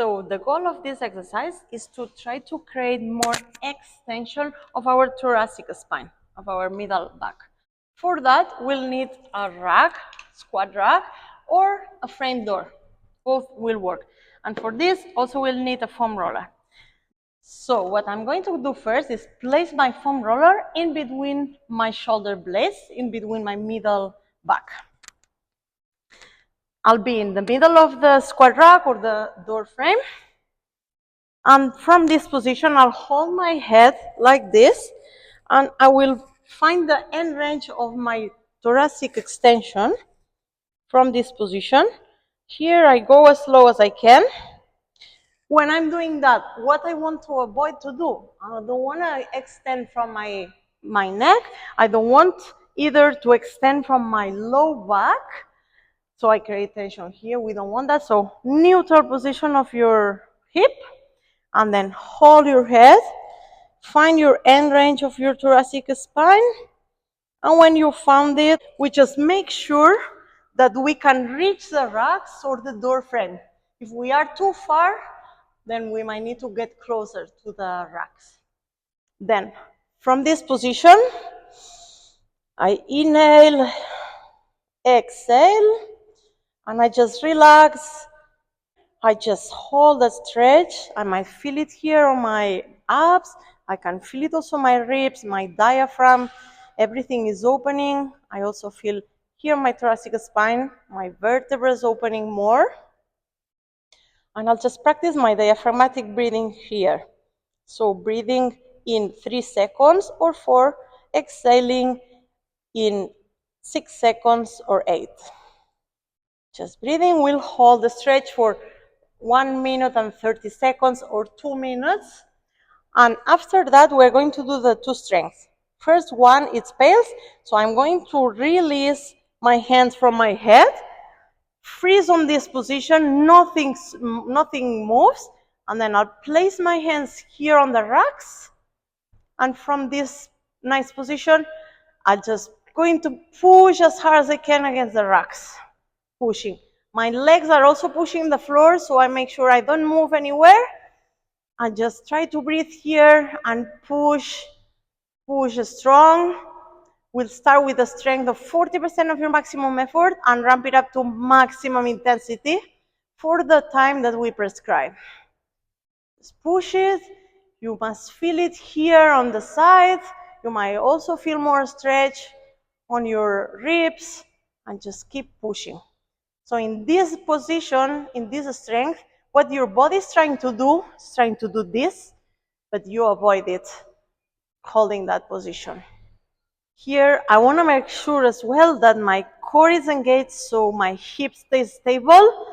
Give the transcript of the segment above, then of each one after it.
So the goal of this exercise is to try to create more extension of our thoracic spine, of our middle back. For that, we'll need a rack, squat rack, or a frame door. Both will work. And for this, also we'll need a foam roller. So what I'm going to do first is place my foam roller in between my shoulder blades, in between my middle back. I'll be in the middle of the squat rack or the door frame. And from this position, I'll hold my head like this, and I will find the end range of my thoracic extension from this position. Here I go as slow as I can. When I'm doing that, what I want to avoid to do, I don't want to extend from my neck. I don't want either to extend from my low back, so I create tension here. We don't want that. So neutral position of your hip, and then hold your head. Find your end range of your thoracic spine. And when you found it, we just make sure that we can reach the racks or the door frame. If we are too far, then we might need to get closer to the racks. Then, from this position, I inhale, exhale, and I just relax. I just hold the stretch. I might feel it here on my abs. I can feel it also on my ribs, my diaphragm. Everything is opening. I also feel here my thoracic spine, my vertebrae is opening more. And I'll just practice my diaphragmatic breathing here. So breathing in 3 seconds or 4, exhaling in 6 seconds or 8. Just breathing. We'll hold the stretch for 1 minute and 30 seconds or 2 minutes. And after that, we're going to do the 2 strengths. First one, it's pails. So I'm going to release my hands from my head. Freeze on this position, nothing moves, and then I'll place my hands here on the racks, and from this nice position, I'm just going to push as hard as I can against the racks, pushing. My legs are also pushing the floor, so I make sure I don't move anywhere. I just try to breathe here and push strong. We'll start with a strength of 40% of your maximum effort and ramp it up to maximum intensity for the time that we prescribe. Just push it. You must feel it here on the side. You might also feel more stretch on your ribs, and just keep pushing. So in this position, in this strength, what your body is trying to do is trying to do this, but you avoid it, holding that position. Here, I want to make sure as well that my core is engaged, so my hip stays stable,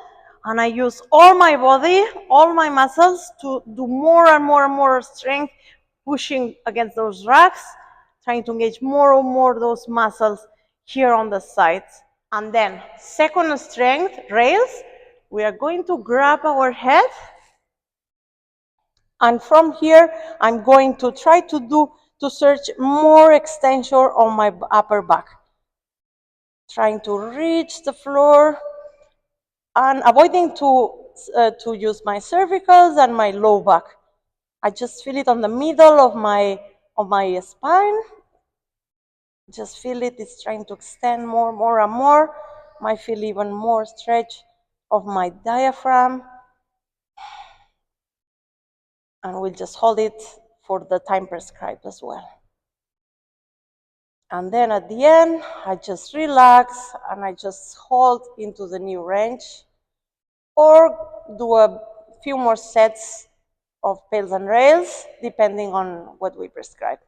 and I use all my body, all my muscles to do more and more and more strength, pushing against those racks, trying to engage more and more those muscles here on the sides. And then, second strength, rails. We are going to grab our head, and from here, I'm going to try to search more extension on my upper back. Trying to reach the floor and avoiding to use my cervicals and my low back. I just feel it on the middle of my spine. Just feel it, it's trying to extend more and more. Might feel even more stretch of my diaphragm. And we'll just hold it for the time prescribed as well. And then at the end, I just relax and I just hold into the new range, or do a few more sets of pails and rails, depending on what we prescribe.